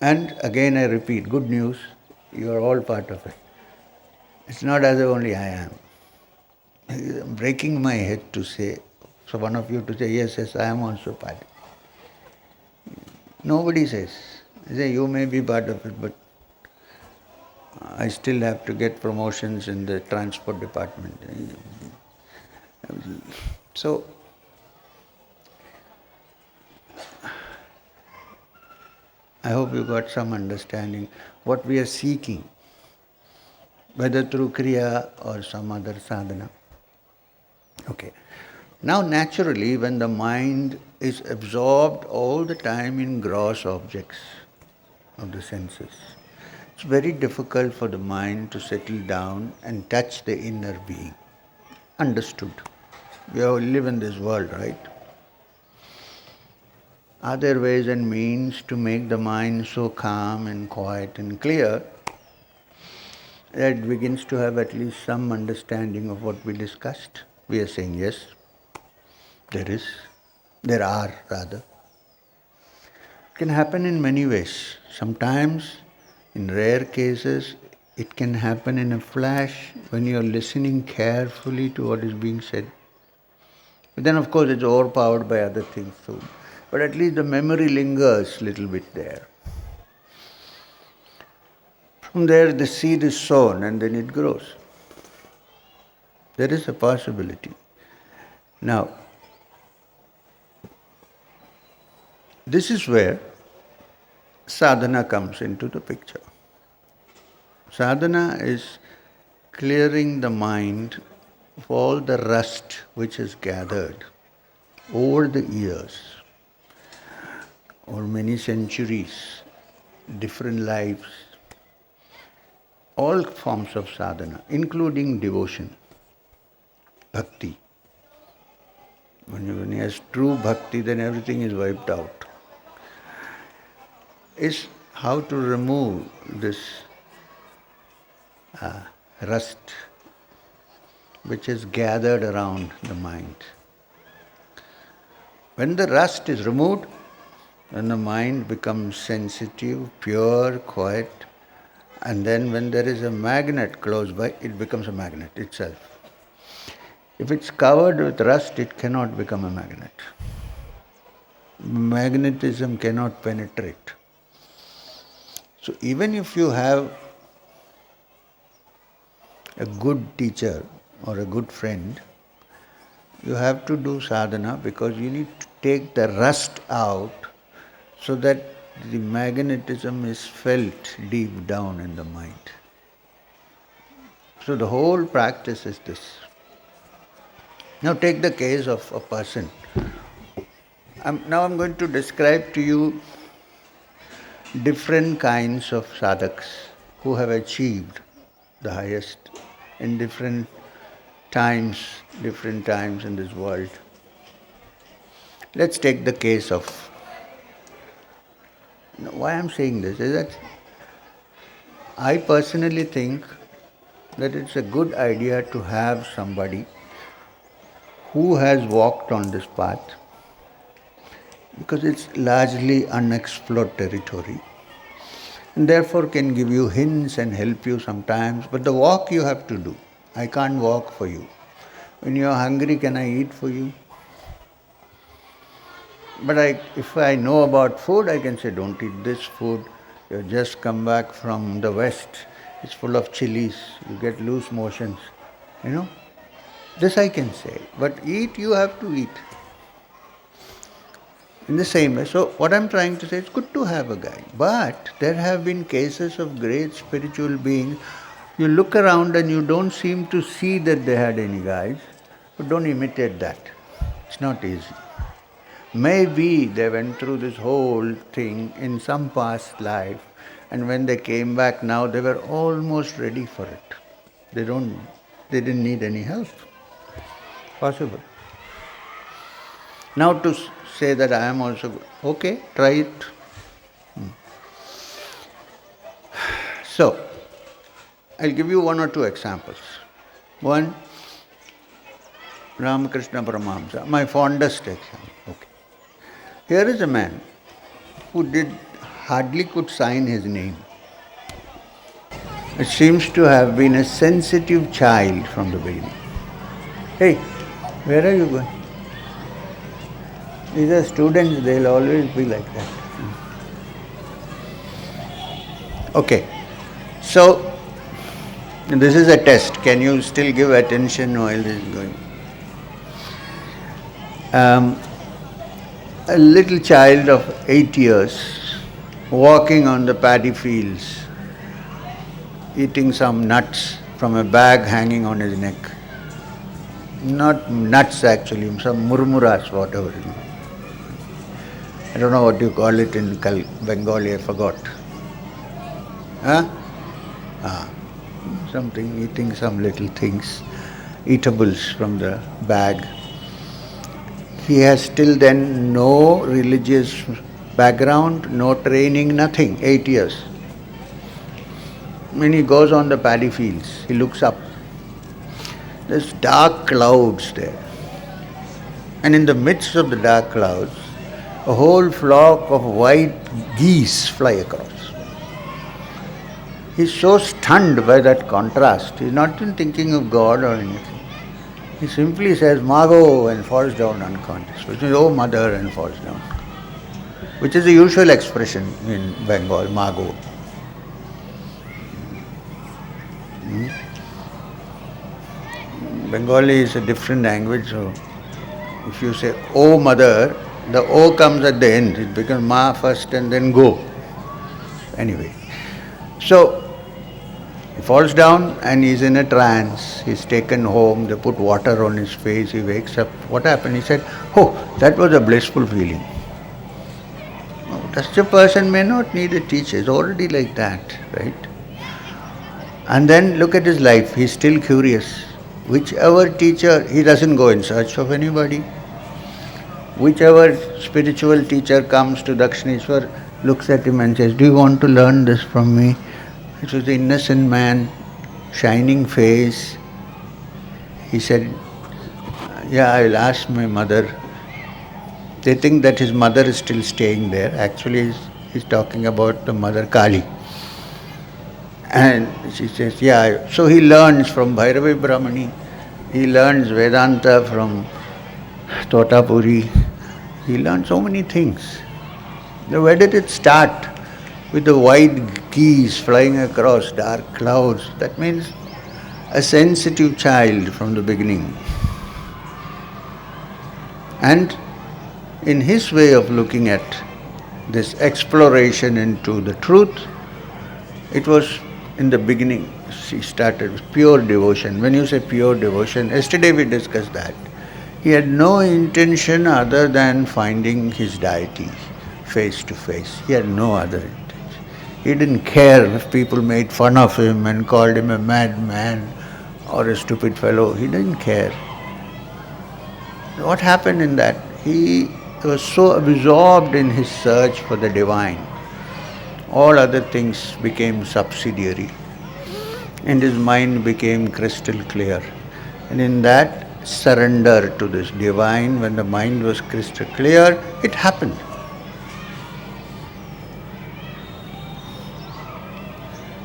And again I repeat, good news, you are all part of it. It's not as if only I am. I'm breaking my head to say, so one of you to say, yes, I am also part. Nobody says. They say, you may be part of it, but I still have to get promotions in the transport department. So, I hope you got some understanding what we are seeking, whether through Kriya or some other sadhana. Okay. Now naturally, when the mind is absorbed all the time in gross objects of the senses, it's very difficult for the mind to settle down and touch the inner being. Understood. We all live in this world, right? Are there ways and means to make the mind so calm and quiet and clear that it begins to have at least some understanding of what we discussed? We are saying yes, there are rather. It can happen in many ways. Sometimes, in rare cases, it can happen in a flash when you are listening carefully to what is being said. But then of course it's overpowered by other things too. But at least the memory lingers a little bit there. From there the seed is sown and then it grows. There is a possibility. Now, this is where sadhana comes into the picture. Sadhana is clearing the mind of all the rust which is gathered over the years, or many centuries, different lives, all forms of sadhana, including devotion, bhakti. When he has true bhakti, then everything is wiped out. Is how to remove this rust which is gathered around the mind. When the rust is removed, then the mind becomes sensitive, pure, quiet, and then when there is a magnet close by, it becomes a magnet itself. If it's covered with rust, it cannot become a magnet. Magnetism cannot penetrate. So even if you have a good teacher or a good friend, you have to do sadhana because you need to take the rust out so that the magnetism is felt deep down in the mind. So the whole practice is this. Now take the case of a person. I'm going to describe to you different kinds of sadhaks who have achieved the highest in different times in this world. Let's take the case of... Why I'm saying this is that I personally think that it's a good idea to have somebody who has walked on this path, because it's largely unexplored territory and therefore can give you hints and help you sometimes, but the walk you have to do. I can't walk for you. When you are hungry, can I eat for you? But if I know about food, I can say, don't eat this food. You've just come back from the West. It's full of chilies. You get loose motions. This I can say. But eat, you have to eat. In the same way. So what I'm trying to say, it's good to have a guide. But there have been cases of great spiritual beings. You look around and you don't seem to see that they had any guides. But don't imitate that. It's not easy. Maybe they went through this whole thing in some past life, and when they came back now, they were almost ready for it. They didn't need any help. Possible. Now to say that I am also good. Okay, try it. So, I'll give you one or two examples. One, Ramakrishna Paramahamsa, my fondest example. Okay. Here is a man who hardly could sign his name. It seems to have been a sensitive child from the beginning. Hey, where are you going? These are students, they'll always be like that. Okay, so this is a test. Can you still give attention while this is going? A little child of 8 years walking on the paddy fields, eating some nuts from a bag hanging on his neck. Not nuts actually, some murmuras, whatever. I don't know what you call it in Bengali, I forgot. Something, eating some little things, eatables from the bag. He has till then no religious background, no training, nothing, 8 years. When he goes on the paddy fields, he looks up. There's dark clouds there. And in the midst of the dark clouds, a whole flock of white geese fly across. He's so stunned by that contrast. He's not even thinking of God or anything. He simply says, Mago, and falls down unconscious, which is, oh mother, and falls down. Which is the usual expression in Bengal, Mago. Bengali is a different language, so if you say, oh mother, the O comes at the end. It becomes Ma first and then Go. Anyway, so he falls down and he's in a trance. He's taken home, they put water on his face, he wakes up. What happened? He said, oh, that was a blissful feeling. Such a person may not need a teacher, he's already like that, right? And then look at his life, he's still curious. Whichever teacher, he doesn't go in search of anybody. Whichever spiritual teacher comes to Dakshineshwar, looks at him and says, do you want to learn this from me? It was the innocent man, shining face. He said, yeah, I will ask my mother. They think that his mother is still staying there. Actually, he's talking about the mother Kali. And she says, yeah. So he learns from Bhairavi Brahmani. He learns Vedanta from Totapuri. He learned so many things. Now, where did it start? With the white geese flying across dark clouds. That means a sensitive child from the beginning. And in his way of looking at this exploration into the truth, it was in the beginning, he started with pure devotion. When you say pure devotion, yesterday we discussed that. He had no intention other than finding his deity face to face. He had no other intention. He didn't care if people made fun of him and called him a madman or a stupid fellow. He didn't care. What happened in that? He was so absorbed in his search for the divine All other things became subsidiary. And his mind became crystal clear. And in that surrender to this divine, when the mind was crystal clear, it happened.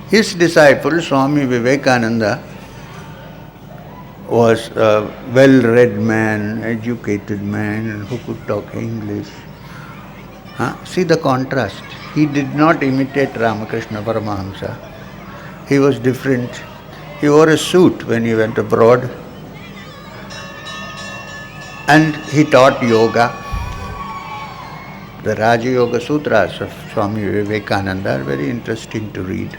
His disciple, Swami Vivekananda, was a well-read man, educated man who could talk English. See the contrast. He did not imitate Ramakrishna Paramahamsa. He was different. He wore a suit when he went abroad. And he taught yoga. The Raja Yoga Sutras of Swami Vivekananda are very interesting to read.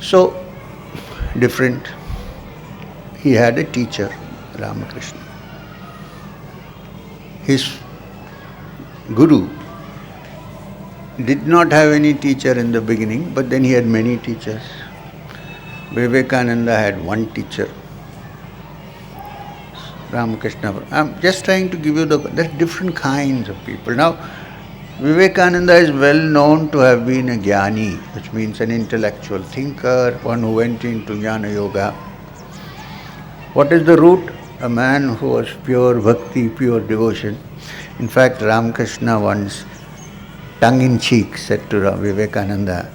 So, different. He had a teacher, Ramakrishna. His guru did not have any teacher in the beginning, but then he had many teachers. Vivekananda had one teacher, Ramakrishna. I'm just trying to give you there are different kinds of people. Now, Vivekananda is well known to have been a jnani, which means an intellectual thinker, one who went into jnana yoga. What is the root? A man who was pure bhakti, pure devotion. In fact, Ramakrishna once, tongue-in-cheek, said to Vivekananda,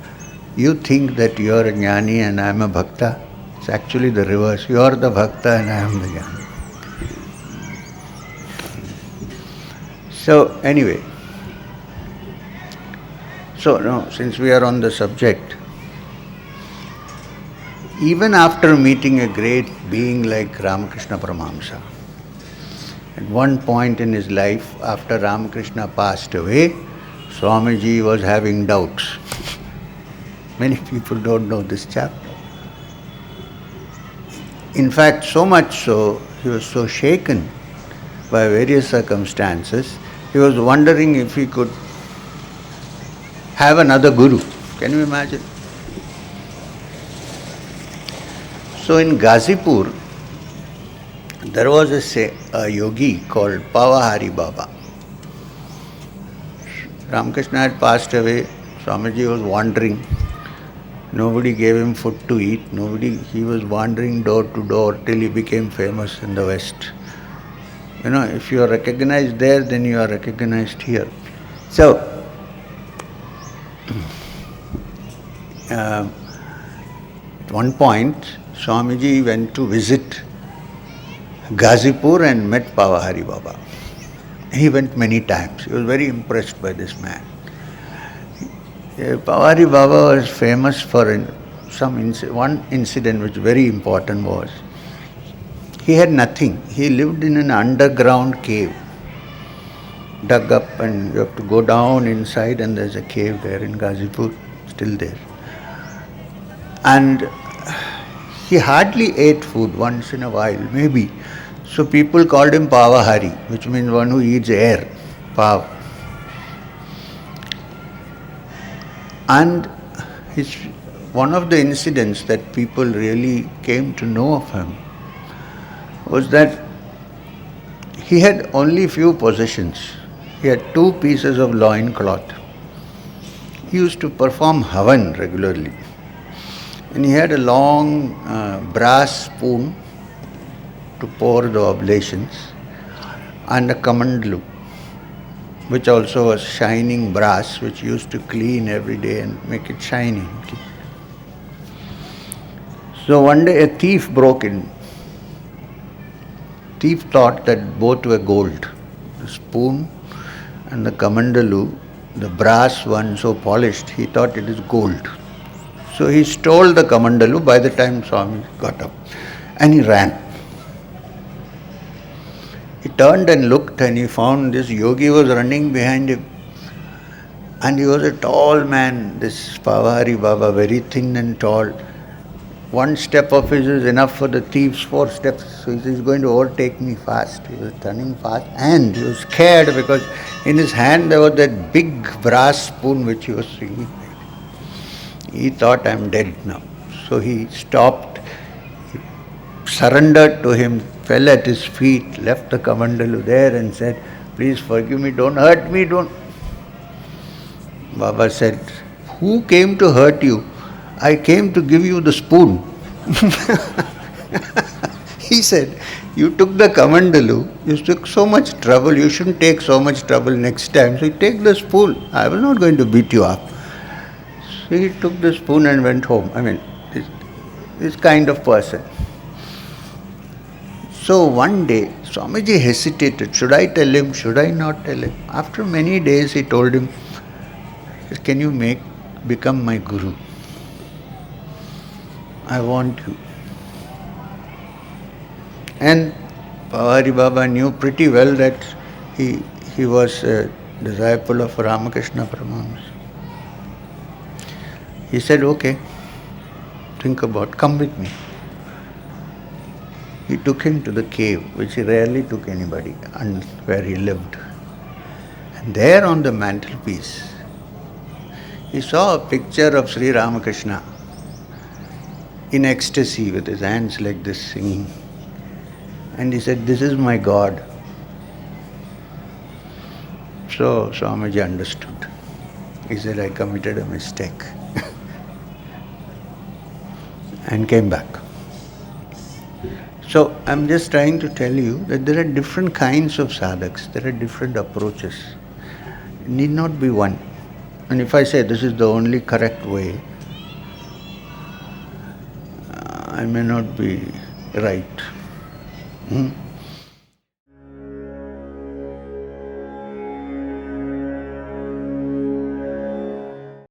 "You think that you are a jnani and I am a bhakta? It's actually the reverse. You are the bhakta and I am the jnani." So, anyway, since we are on the subject, even after meeting a great being like Ramakrishna Paramahamsa, at one point in his life, after Ramakrishna passed away, Swamiji was having doubts. Many people don't know this chapter. In fact, so much so, he was so shaken by various circumstances, he was wondering if he could have another guru. Can you imagine? So in Ghazipur, there was a yogi called Pavahari Baba. Ramakrishna had passed away. Swamiji was wandering. Nobody gave him food to eat. He was wandering door to door till he became famous in the West. If you are recognized there, then you are recognized here. So, at one point, Swamiji went to visit Ghazipur and met Pavahari Baba. He went many times. He was very impressed by this man. Pavahari Baba was famous for one incident which very important was, he had nothing. He lived in an underground cave, dug up, and you have to go down inside and there's a cave there in Ghazipur, still there. And he hardly ate food, once in a while, maybe. So people called him Pavahari, which means one who eats air, Pav. And one of the incidents that people really came to know of him was that he had only few possessions. He had 2 pieces of loin cloth. He used to perform havan regularly. And he had a long brass spoon to pour the oblations and a kamandalu, which also was shining brass, which used to clean every day and make it shiny. So one day a thief broke in. Thief thought that both were gold. The spoon and the kamandalu, the brass one so polished, he thought it is gold. So he stole the kamandalu by the time Swami got up and he ran. He turned and looked and he found this yogi was running behind him. And he was a tall man, this Pavahari Baba, very thin and tall. One step of his is enough for the thief's 4 steps. So he says, he's going to overtake me fast. He was turning fast and he was scared because in his hand there was that big brass spoon which he was swinging. He thought, I'm dead now. So he stopped, he surrendered to him, fell at his feet, left the kamandalu there and said, please forgive me, don't hurt me, don't. Baba said, "Who came to hurt you? I came to give you the spoon." He said, "You took the kamandalu, you took so much trouble, you shouldn't take so much trouble next time. So you take the spoon. I was not going to beat you up." So he took the spoon and went home. I mean, this kind of person. So one day, Swamiji hesitated. Should I tell him? Should I not tell him? After many days, he told him, "Can you become my guru? I want you." And Hari Baba knew pretty well that he was a disciple of Ramakrishna Paramahamsa. He said, "Okay, think about, come with me." He took him to the cave, which he rarely took anybody, and where he lived. And there on the mantelpiece, he saw a picture of Sri Ramakrishna in ecstasy with his hands like this singing. And he said, "This is my God." So Swamiji understood. He said, "I committed a mistake." And came back. So I'm just trying to tell you that there are different kinds of sadhaks, there are different approaches. It need not be one. And if I say this is the only correct way, I may not be right.